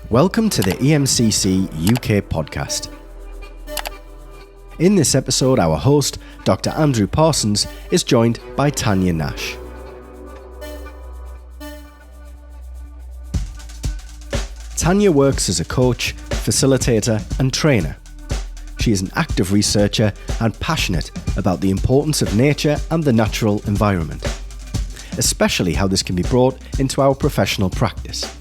Welcome to the EMCC UK podcast. In this episode, our host, Dr. Andrew Parsons, is joined by Tanya Nash. Tanya works as a coach, facilitator and trainer. She is an active researcher and passionate about the importance of nature and the natural environment, especially how this can be brought into our professional practice.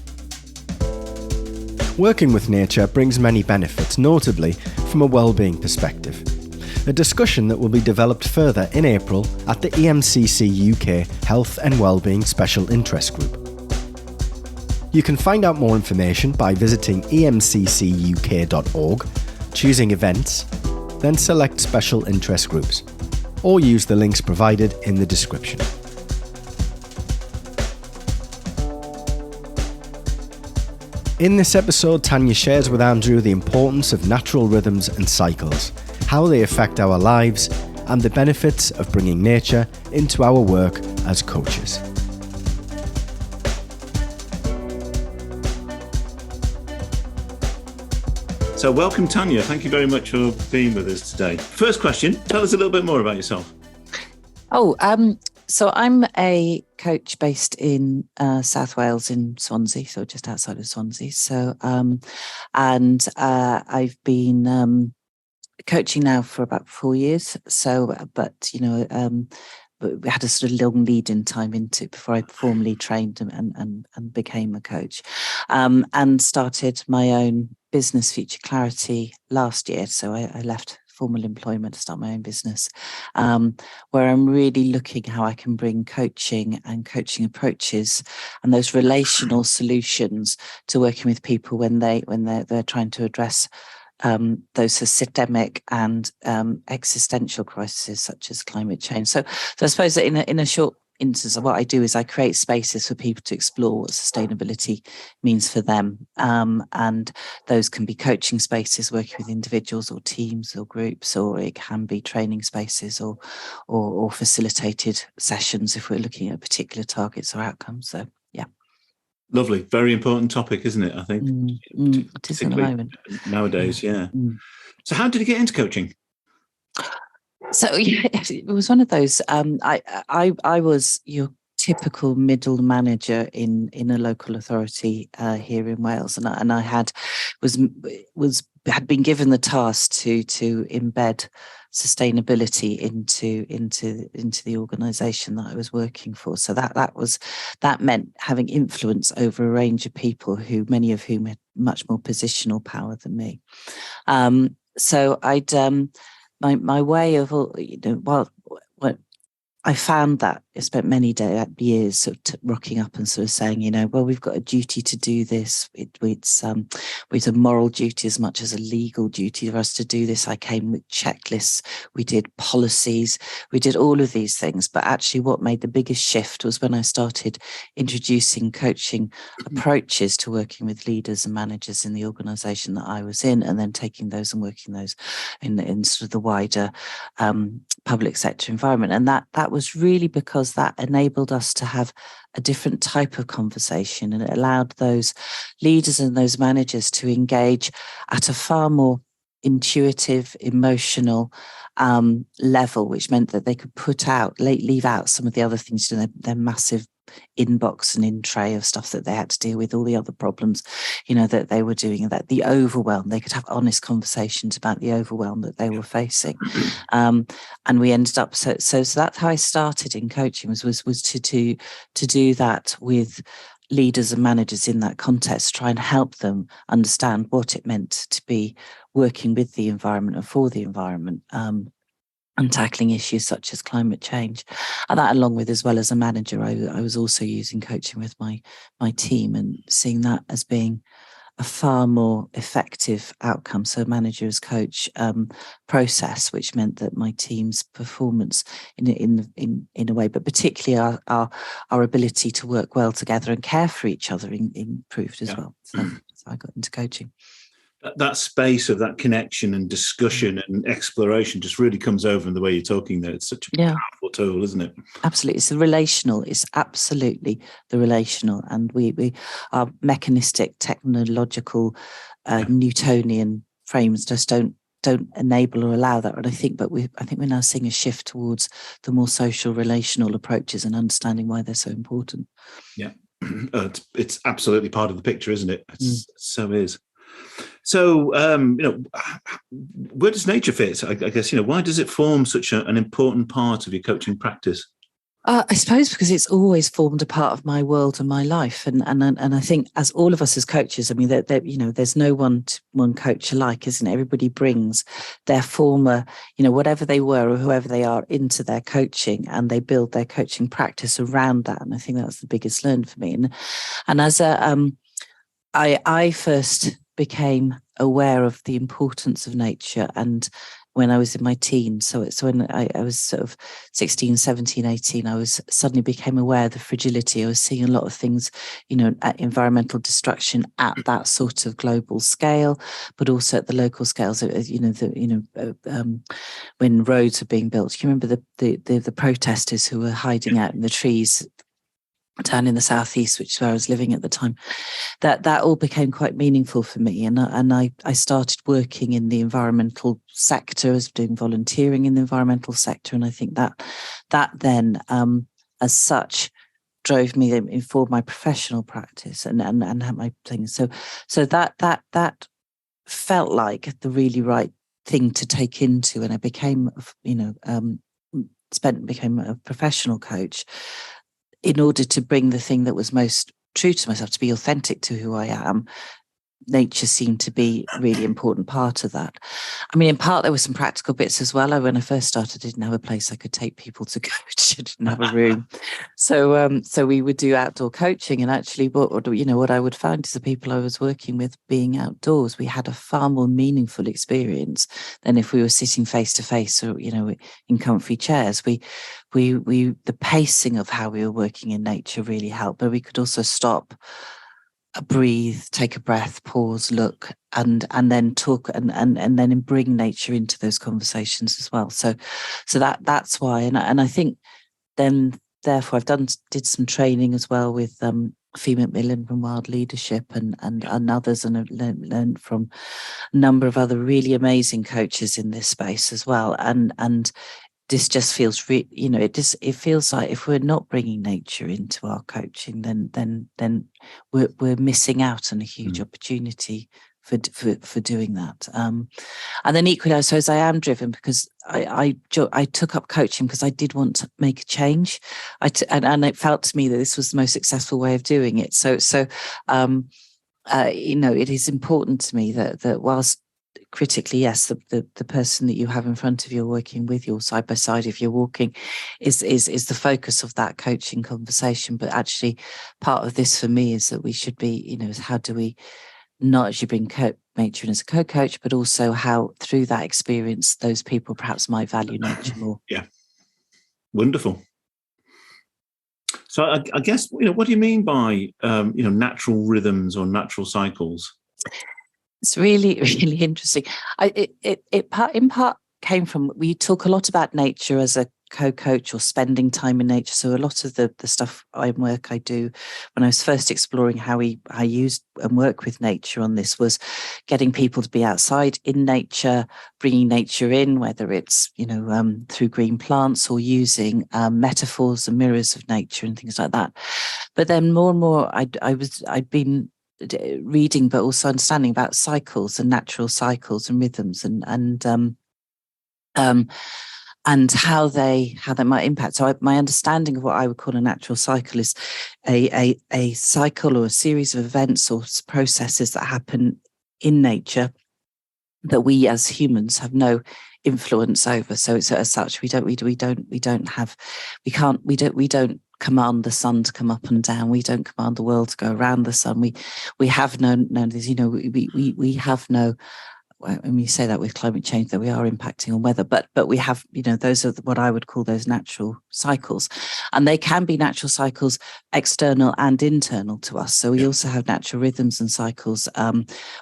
Working with nature brings many benefits, notably from a wellbeing perspective, a discussion that will be developed further in April at the EMCC UK Health and Wellbeing Special Interest Group. You can find out more information by visiting emccuk.org, choosing events, then select special interest groups, or use the links provided in the description. In this episode, Tanya shares with Andrew the importance of natural rhythms and cycles, how they affect our lives, and the benefits of bringing nature into our work as coaches. So welcome, Tanya. Thank you very much for being with us today. First question, tell us a little bit more about yourself. So I'm a coach based in South Wales in Swansea, so just outside of Swansea. I've been coaching now for about 4 years. But we had a sort of long lead-in time into it before I formally trained and became a coach, and started my own business, Future Clarity, last year. So I left formal employment to start my own business, where I'm really looking how I can bring coaching and coaching approaches and those relational solutions to working with people when they're trying to address those systemic and existential crises such as climate change. So I suppose that in a short instance of what I do is I create spaces for people to explore what sustainability means for them, and those can be coaching spaces working with individuals or teams or groups, or it can be training spaces or facilitated sessions if we're looking at particular targets or outcomes. So yeah. Lovely. Very important topic, isn't it? I think it is at the moment. Nowadays, yeah. So how did you get into coaching? So yeah, it was one of those. I was your typical middle manager in a local authority here in Wales, and I had been given the task to embed sustainability into the organisation that I was working for. So that meant having influence over a range of people many of whom had much more positional power than me. So I'd my way of, I found that I spent many years sort of rocking up and sort of saying, we've got a duty to do this. It's a moral duty as much as a legal duty for us to do this. I came with checklists. We did policies. We did all of these things. But actually what made the biggest shift was when I started introducing coaching approaches to working with leaders and managers in the organisation that I was in, and then taking those and working those in sort of the wider public sector environment. And that was really because that enabled us to have a different type of conversation, and it allowed those leaders and those managers to engage at a far more intuitive, emotional level, which meant that they could leave out some of the other things, their massive inbox and in tray of stuff that they had to deal with, all the other problems, that they were doing, and that the overwhelm, they could have honest conversations about the overwhelm that they were facing. And we ended up, so that's how I started in coaching was to do that with leaders and managers in that context, try and help them understand what it meant to be working with the environment and for the environment, and tackling issues such as climate change. And that, along with, as well as a manager, I was also using coaching with my team and seeing that as being a far more effective outcome. So manager as coach process, which meant that my team's performance in a way, but particularly our ability to work well together and care for each other improved as well. So I got into coaching. that space of that connection and discussion and exploration just really comes over in the way you're talking there. It's such a powerful tool, isn't it? Absolutely. It's the relational. It's absolutely the relational. And we our mechanistic, technological, Newtonian frames just don't enable or allow that. And I think we're now seeing a shift towards the more social, relational approaches and understanding why they're so important. Yeah. It's absolutely part of the picture, isn't it? So is. So, where does nature fit? I guess, why does it form such an important part of your coaching practice? I suppose because it's always formed a part of my world and my life, and I think as all of us as coaches, I mean, there's no one coach alike, isn't it? Everybody brings their former, whatever they were or whoever they are into their coaching, and they build their coaching practice around that. And I think that's the biggest learn for me. And as I first became aware of the importance of nature and when I was in my teens. So when I was sort of 16, 17, 18, I was suddenly became aware of the fragility. I was seeing a lot of things, environmental destruction at that sort of global scale, but also at the local scales. When roads were being built, you remember the protesters who were hiding out in the trees down in the southeast, which is where I was living at the time. That all became quite meaningful for me, and I started working in the environmental sector, as doing volunteering in the environmental sector, and I think that then, as such, drove me, informed my professional practice and had my things. So that felt like the really right thing to take into, and I became, became a professional coach in order to bring the thing that was most true to myself, to be authentic to who I am. Nature seemed to be a really important part of that. I mean, in part, there were some practical bits as well. When I first started, I didn't have a place I could take people to coach. I didn't have a room. So we would do outdoor coaching. And actually, what I would find is the people I was working with being outdoors, we had a far more meaningful experience than if we were sitting face to face or, in comfy chairs. The pacing of how we were working in nature really helped, but we could also stop, breathe, take a breath, pause, look, and then talk, and then bring nature into those conversations as well. So that's why, and I think then therefore I've did some training as well with Female Macmillan from Wild Leadership and others, and I've learned from a number of other really amazing coaches in this space as well, and this just feels, it feels like if we're not bringing nature into our coaching, then we're missing out on a huge opportunity for doing that. And then equally, I suppose I am driven because I took up coaching because I did want to make a change. And it felt to me that this was the most successful way of doing it. So it is important to me that whilst critically, yes, the person that you have in front of you working with you side by side, if you're walking, is the focus of that coaching conversation. But actually, part of this for me is that we should be, is how do we not actually bring nature in as a co-coach, but also how through that experience, those people perhaps might value nature more. Yeah, wonderful. So I guess, what do you mean by, natural rhythms or natural cycles? It's really, really interesting. It in part came from, we talk a lot about nature as a co-coach or spending time in nature. So a lot of the stuff I do when I was first exploring how I use and work with nature on this was getting people to be outside in nature, bringing nature in, whether it's, through green plants or using metaphors and mirrors of nature and things like that. But then more and more I'd been reading, but also understanding about cycles and natural cycles and rhythms and how they might impact. So my understanding of what I would call a natural cycle is a cycle or a series of events or processes that happen in nature that we as humans have no influence over. So as such, we don't command the sun to come up and down. We don't command the world to go around the sun. We have no we have no when you say that with climate change, that we are impacting on weather, but we have, those are what I would call those natural cycles, and they can be natural cycles, external and internal to us. So we also have natural rhythms and cycles,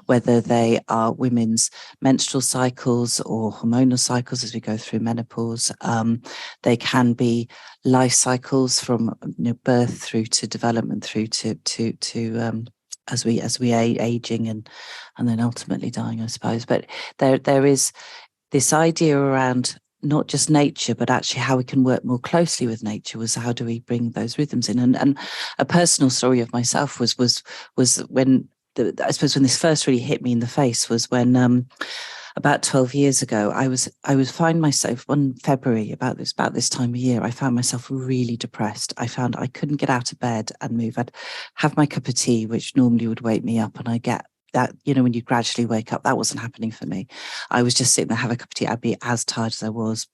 whether they are women's menstrual cycles or hormonal cycles as we go through menopause. They can be life cycles from birth through to development, through to as we aging and then ultimately dying, I suppose. But there is this idea around not just nature, but actually how we can work more closely with nature. Was how do we bring those rhythms in? And a personal story of myself was when I suppose when this first really hit me in the face was when about 12 years ago, I was find myself one February about this time of year, I found myself really depressed. I found I couldn't get out of bed and move. I'd have my cup of tea, which normally would wake me up, and I get that, when you gradually wake up, that wasn't happening for me. I was just sitting there, have a cup of tea. I'd be as tired as I was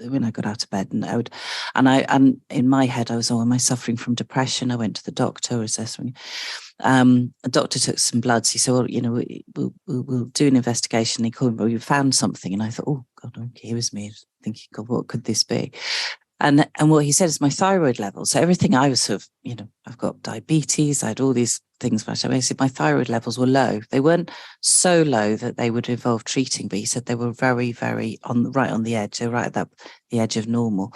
when I got out of bed, and in my head I was, am I suffering from depression? I went to the doctor, assessment. A doctor took some bloods. He said, well, we'll do an investigation. He called me, well, you found something. And I thought, oh God, okay, here was me thinking, God, what could this be? And what he said is my thyroid levels. So everything I was sort of, I've got diabetes, I had all these things, but I said my thyroid levels were low. They weren't so low that they would involve treating, but he said they were very, very right on the edge. They were right at the edge of normal.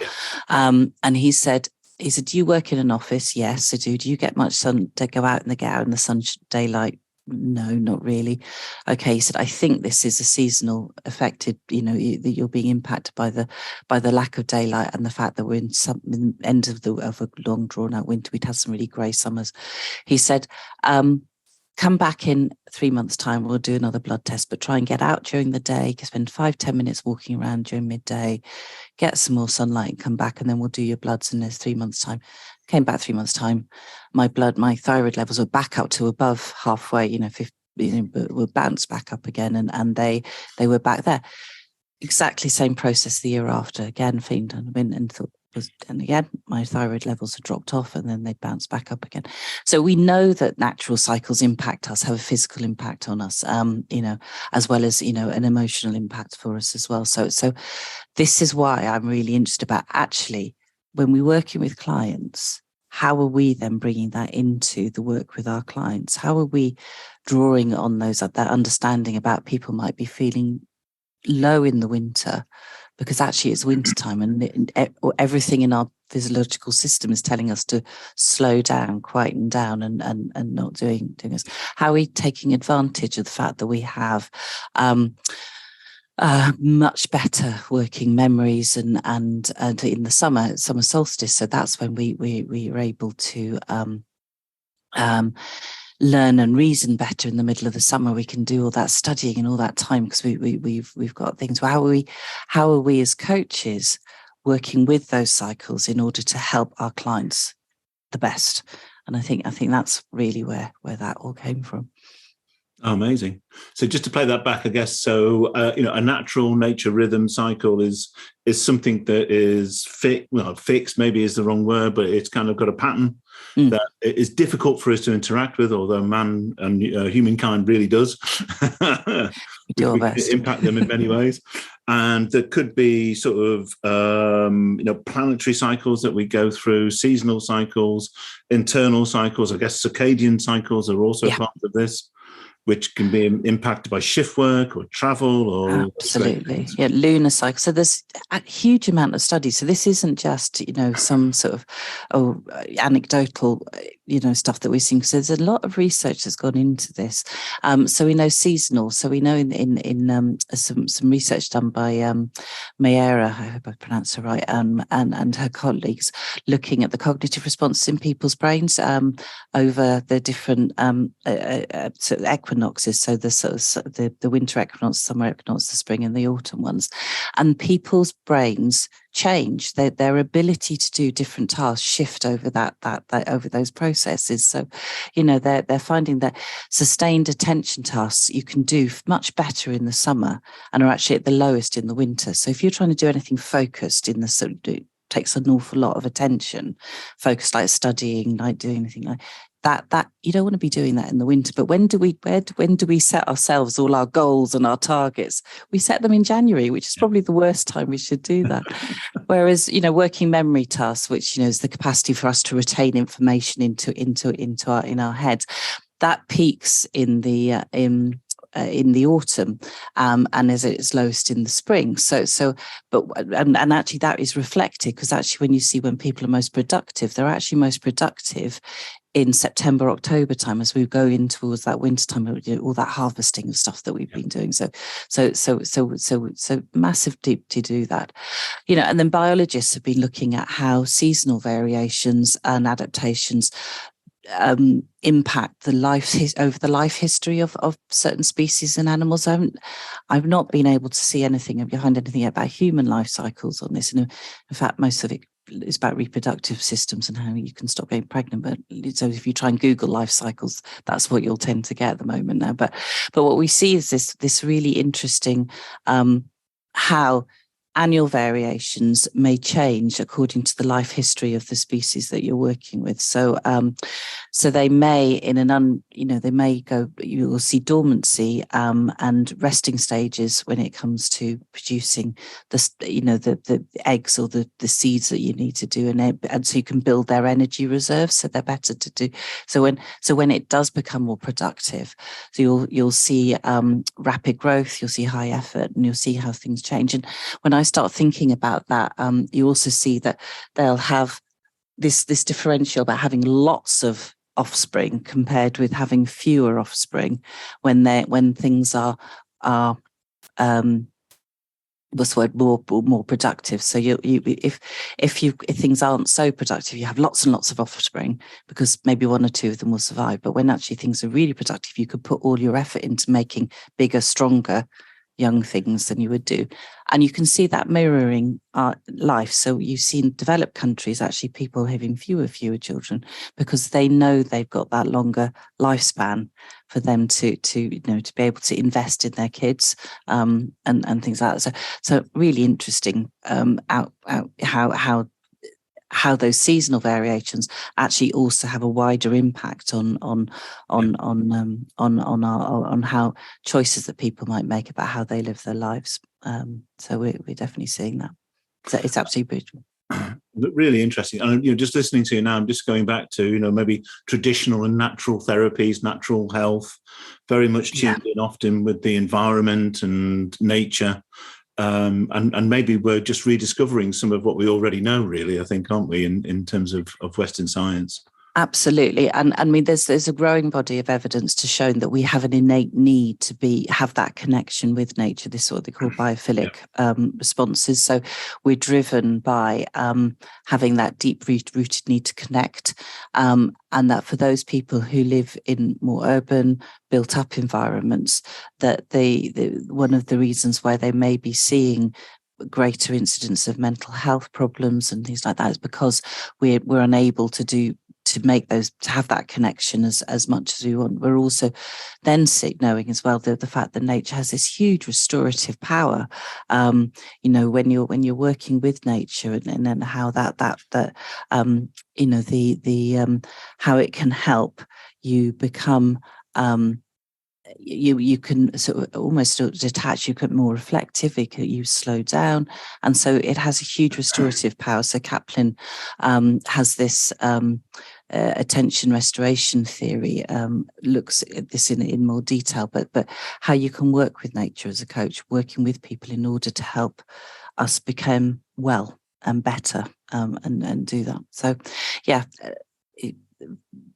And he said, do you work in an office? Yes, I do. Do you get much sun to go out in the sun, daylight? No, not really. Okay, he said, I think this is a seasonal affected, that you're being impacted by the lack of daylight and the fact that we're in the end of a long drawn out winter. We'd had some really grey summers. He said, come back in 3 months' time, we'll do another blood test, but try and get out during the day, spend 5-10 minutes walking around during midday, get some more sunlight and come back, and then we'll do your bloods in 3 months' time. Came back 3 months' time, my thyroid levels were back up to above halfway, 50, but were bounced back up again, and they were back there. Exactly same process the year after, again, feeling and thought, and again, my thyroid levels had dropped off and then they bounced back up again. So we know that natural cycles impact us, have a physical impact on us, as well as, an emotional impact for us as well. So this is why I'm really interested about actually, when we're working with clients, how are we then bringing that into the work with our clients? How are we drawing on that understanding about people might be feeling low in the winter, because actually it's winter time and everything in our physiological system is telling us to slow down, quieten down, and not doing this. How are we taking advantage of the fact that we have much better working memories and in the summer solstice? So that's when we are able to learn and reason better in the middle of the summer. We can do all that studying and all that time because we've got things. Well, how are we as coaches working with those cycles in order to help our clients the best? And I think that's really where that all came from. Oh, amazing. So just to play that back, I guess, so, a natural nature rhythm cycle is something that is fixed, maybe is the wrong word, but it's kind of got a pattern that is difficult for us to interact with, although man and humankind really does. We do our best. Impact them in many ways. And there could be sort of, planetary cycles that we go through, seasonal cycles, internal cycles. I guess circadian cycles are also part of this, which can be impacted by shift work or travel or absolutely, lunar cycle. So there's a huge amount of studies. So this isn't just some sort of anecdotal stuff that we're seeing. So there's a lot of research that's gone into this. So we know seasonal. So we know in some research done by Mayera, I hope I pronounced her right, and her colleagues, looking at the cognitive responses in people's brains over the different sort of equinoxes. So the winter equinox, summer equinox, the spring and the autumn ones, and people's brains change. Their ability to do different tasks shift over that over those processes. So, they're finding that sustained attention tasks you can do much better in the summer and are actually at the lowest in the winter. So if you're trying to do anything focused in the sort of takes an awful lot of attention, focused like studying, like doing anything like that you don't want to be doing that in the winter. But when do we set ourselves all our goals and our targets? We set them in January, which is probably the worst time we should do that. Whereas, working memory tasks, which is the capacity for us to retain information in our heads, that peaks in the autumn, and is at its lowest in the spring. And actually that is reflected, because actually when people are most productive, they're actually most productive in September, October time, as we go in towards that winter time, all that harvesting and stuff that we've been doing. So massive to do that, and then biologists have been looking at how seasonal variations and adaptations impact over the life history of certain species and animals. I've not been able to see anything about human life cycles on this, and in fact most of it is about reproductive systems and how you can stop getting pregnant. But so if you try and Google life cycles, that's what you'll tend to get at the moment now. But what we see is this really interesting how annual variations may change according to the life history of the species that you're working with. So they may you will see dormancy and resting stages when it comes to producing the eggs or the seeds that you need to do, and so you can build their energy reserves, so they're better to do. So when it does become more productive, so you'll see rapid growth, you'll see high effort, and you'll see how things change. And when I start thinking about that, you also see that they'll have this differential about having lots of offspring compared with having fewer offspring when things are what's the word, more productive. So if things aren't so productive, you have lots and lots of offspring because maybe one or two of them will survive. But when actually things are really productive, you could put all your effort into making bigger, stronger young things than you would do. And you can see that mirroring life. So you see in developed countries, actually people having fewer children because they know they've got that longer lifespan for them to be able to invest in their kids and things like that. So really interesting how those seasonal variations actually also have a wider impact on how choices that people might make about how they live their lives. So we're definitely seeing that. So it's absolutely beautiful. Really interesting. And just listening to you now, I'm just going back to maybe traditional and natural therapies, natural health, very much tuned in often with the environment and nature. And maybe we're just rediscovering some of what we already know, really, I think, aren't we, in terms of Western science? Absolutely. And I mean, there's a growing body of evidence to show that we have an innate need to have that connection with nature. This is what they call biophilic responses. So we're driven by having that deep-rooted need to connect. And that for those people who live in more urban, built-up environments, that one of the reasons why they may be seeing greater incidence of mental health problems and things like that is because we're unable to have that connection as much as we want. We're also then knowing as well the fact that nature has this huge restorative power. When you're working with nature and then how how it can help you become. You can sort of almost detach, you get more reflective, you slow down. And so it has a huge restorative power. So Kaplan has this attention restoration theory, looks at this in more detail, but how you can work with nature as a coach, working with people in order to help us become well and better and do that. So,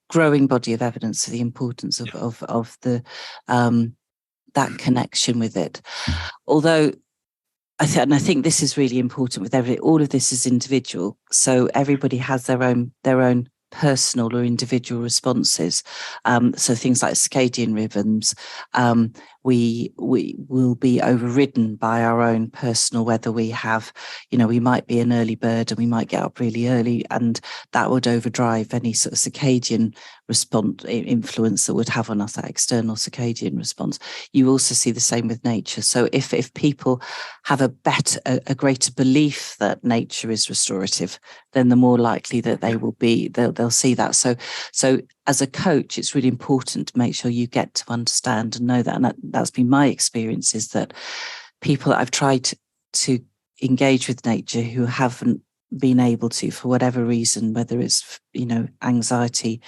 growing body of evidence for the importance of the that connection with it. Although I think this is really important with everybody. All of this is individual, so everybody has their own personal or individual responses. So things like circadian rhythms, we will be overridden by our own personal, whether we have, we might be an early bird and we might get up really early, and that would overdrive any sort of circadian response influence that would have on us, that external circadian response. You also see the same with nature. So if people have a greater belief that nature is restorative, then the more likely that they'll they'll see that. So as a coach, it's really important to make sure you get to understand and know that. And that's been my experience, is that people that I've tried to engage with nature who haven't been able to, for whatever reason, whether it's, anxiety,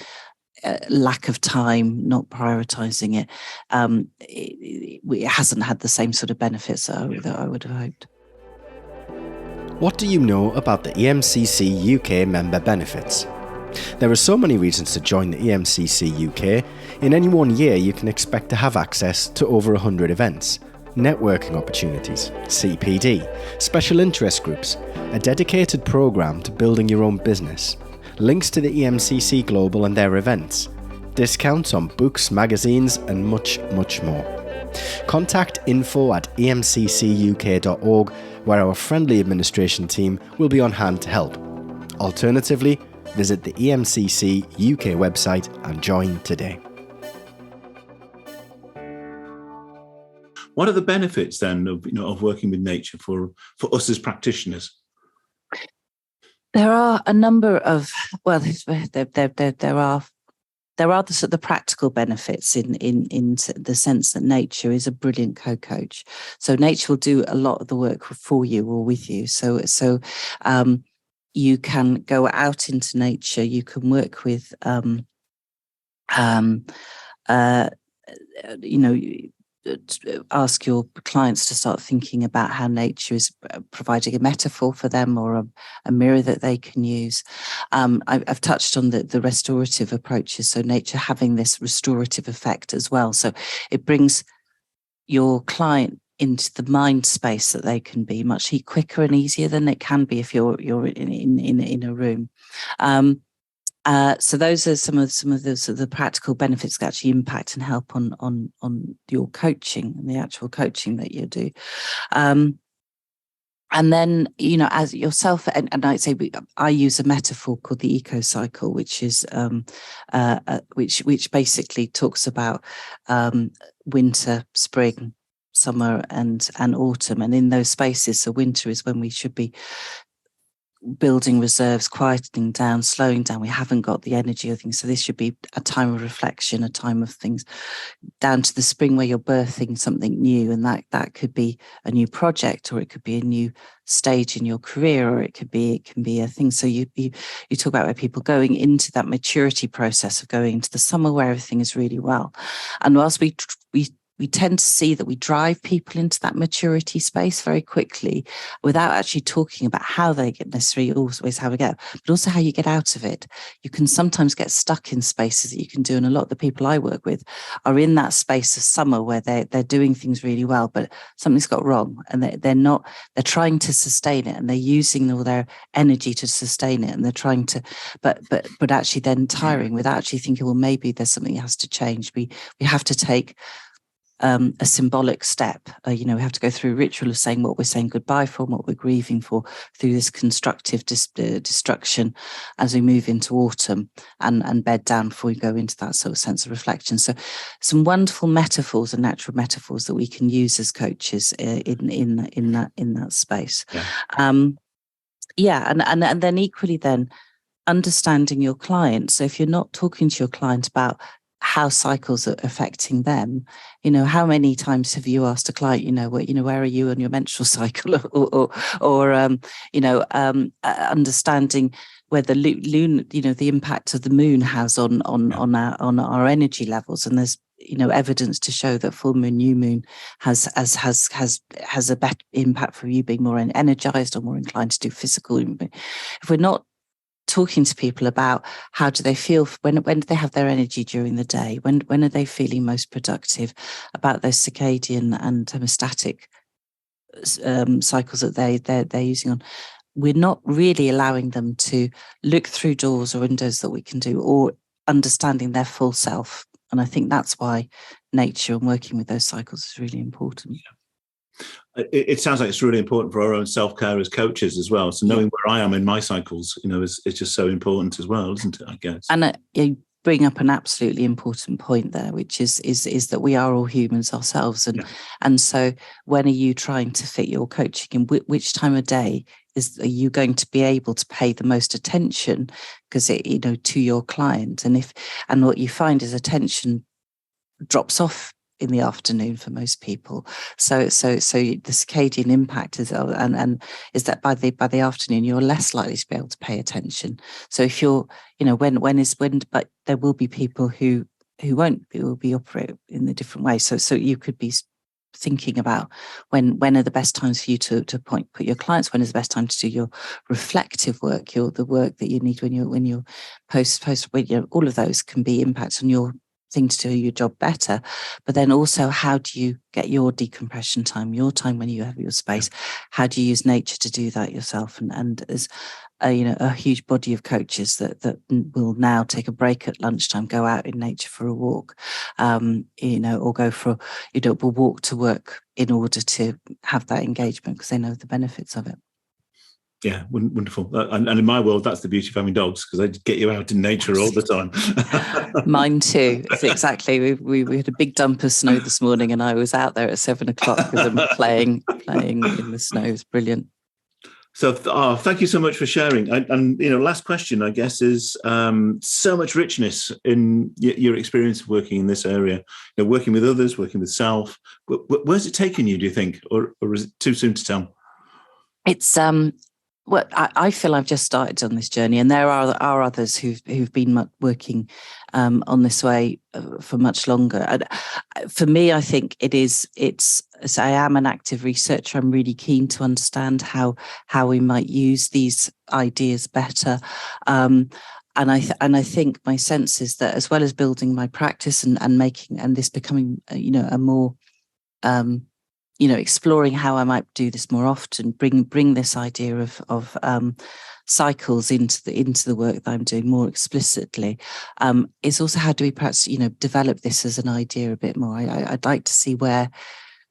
lack of time, not prioritizing it, it hasn't had the same sort of benefits that I would have hoped. What do you know about the EMCC UK member benefits? There are so many reasons to join the EMCC UK. In any one year, you can expect to have access to over 100 events, networking opportunities, CPD, special interest groups, a dedicated programme to building your own business, links to the EMCC Global and their events, discounts on books, magazines, and much, much more. Contact info@emccuk.org, where our friendly administration team will be on hand to help. Alternatively, visit the EMCC UK website and join today. What are the benefits then of working with nature for us as practitioners? There are a number of, well, there are the practical benefits in the sense that nature is a brilliant co-coach. So nature will do a lot of the work for you or with you. So you can go out into nature. You can work with, ask your clients to start thinking about how nature is providing a metaphor for them, or a mirror that they can use. I've touched on the restorative approaches, so nature having this restorative effect as well. So it brings your client into the mind space that they can be much quicker and easier than it can be if you're in a room. So those are some of the practical benefits that actually impact and help on your coaching and the actual coaching that you do. And then, as yourself, and I'd say I use a metaphor called the eco cycle, which is which basically talks about winter, spring, summer, and autumn. And in those spaces, so winter is when we should be building reserves, quietening down, slowing down. We haven't got the energy of things. So this should be a time of reflection, a time of things, down to the spring where you're birthing something new. And that could be a new project, or it could be a new stage in your career, or it can be a thing. So you talk about where people going into that maturity process of going into the summer where everything is really well. And whilst we tend to see that we drive people into that maturity space very quickly without actually talking about how they get necessarily always how we get, but also how you get out of it. You can sometimes get stuck in spaces that you can do. And a lot of the people I work with are in that space of summer where they're doing things really well, but something's got wrong, and they're trying to sustain it, and they're using all their energy to sustain it. And they're trying to, but actually then tiring without actually thinking, well, maybe there's something that has to change. We have to take a symbolic step. We have to go through a ritual of saying what we're saying goodbye for and what we're grieving for, through this constructive destruction as we move into autumn and bed down before we go into that sort of sense of reflection. So some wonderful metaphors and natural metaphors that we can use as coaches in that space. And then equally then understanding your client. So if you're not talking to your client about how cycles are affecting them, how many times have you asked a client, where are you on your menstrual cycle, or understanding whether the impact of the moon has on our energy levels. And there's evidence to show that full moon, new moon has a better impact for you being more energized or more inclined to do physical. If we're not talking to people about how do they feel when do they have their energy during the day, when are they feeling most productive, about those circadian and thermostatic cycles that they're using on, we're not really allowing them to look through doors or windows that we can do, or understanding their full self. And I think that's why nature and working with those cycles is really important. It sounds like it's really important for our own self-care as coaches as well. So knowing where I am in my cycles, is just so important as well, isn't it, I guess? And you bring up an absolutely important point there, which is that we are all humans ourselves. And so when are you trying to fit your coaching in? Which time of day are you going to be able to pay the most attention because it, to your client. And what you find is attention drops off in the afternoon for most people. So the circadian impact is, and is that by the afternoon you're less likely to be able to pay attention. So if you're, but there will be people who will be operate in a different way. So you could be thinking about when are the best times for you to put your clients, when is the best time to do your reflective work, the work that you need when you're post all of those can be impacts on your thing to do your job better. But then also, how do you get your decompression time, your time when you have your space? How do you use nature to do that yourself? And there's a huge body of coaches that will now take a break at lunchtime, go out in nature for a walk, or go for a walk to work in order to have that engagement because they know the benefits of it. Yeah, wonderful. And in my world, that's the beauty of having dogs, because they get you out in nature all the time. Mine too. It's exactly. We had a big dump of snow this morning, and I was out there at 7 o'clock with them playing in the snow. It was brilliant. So, thank you so much for sharing. And last question, I guess, is so much richness in your experience of working in this area. Working with others, working with self. Where's it taken you? Do you think, or is it too soon to tell? It's Well, I feel I've just started on this journey, and there are others who've been working on this way for much longer. And for me, I think so I am an active researcher. I'm really keen to understand how we might use these ideas better. And I think my sense is that, as well as building my practice and making this becoming a more exploring how I might do this more often, bring this idea of cycles into the work that I'm doing more explicitly, is also how do we perhaps develop this as an idea a bit more. I'd like to see where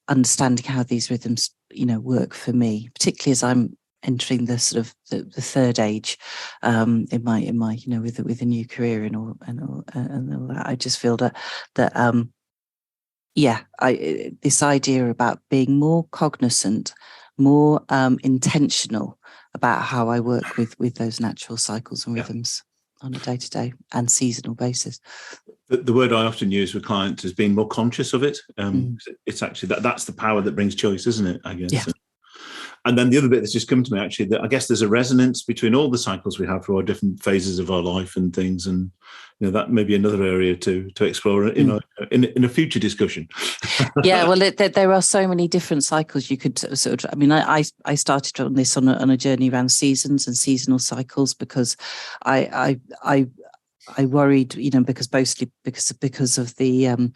understanding how these rhythms work for me, particularly as I'm entering the sort of the third age in my with a new career and all that. I just feel that this idea about being more cognizant, more intentional about how I work with those natural cycles and rhythms on a day-to-day and seasonal basis. The word I often use with clients is being more conscious of it. It's actually that's the power that brings choice, isn't it? I guess. Yeah. And then the other bit that's just come to me, actually, that I guess there's a resonance between all the cycles we have for our different phases of our life and things, and that may be another area to explore in a future discussion. Yeah, well, there are so many different cycles you could sort of. I mean, I started on this on a journey around seasons and seasonal cycles because I worried, because mostly because of the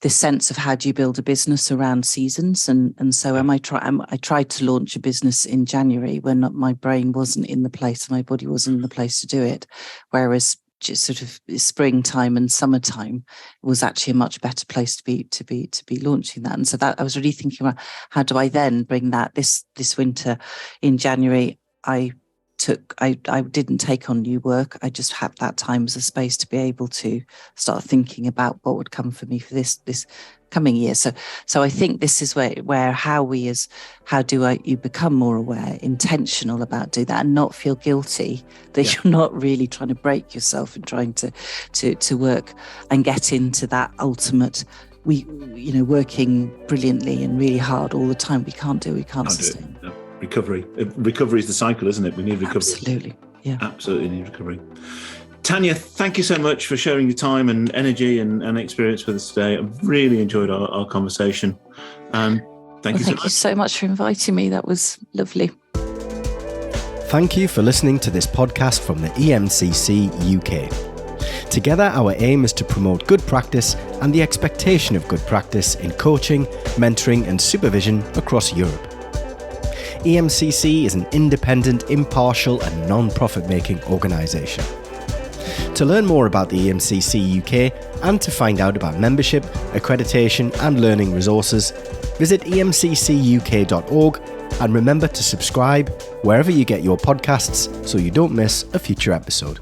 sense of how do you build a business around seasons, and so I tried to launch a business in January when my brain wasn't in the place, my body wasn't in the place to do it, whereas just sort of springtime and summertime was actually a much better place to be launching that. And so that I was really thinking about how do I then bring that this winter in January. I didn't take on new work. I just had that time as a space to be able to start thinking about what would come for me for this coming year. So I think this is where you become more aware, intentional about doing that, and not feel guilty that you're not really trying to break yourself and trying to work and get into that ultimate. Working brilliantly and really hard all the time. We can't sustain. No. Recovery is the cycle, isn't it? We need recovery. Absolutely. Yeah. Absolutely need recovery. Tanya, thank you so much for sharing your time and energy and experience with us today. I've really enjoyed our conversation. Thank you so much for inviting me. That was lovely. Thank you for listening to this podcast from the EMCC UK. Together, our aim is to promote good practice and the expectation of good practice in coaching, mentoring and supervision across Europe. EMCC is an independent, impartial and non-profit making organisation. To learn more about the EMCC UK and to find out about membership, accreditation and learning resources, visit emccuk.org and remember to subscribe wherever you get your podcasts so you don't miss a future episode.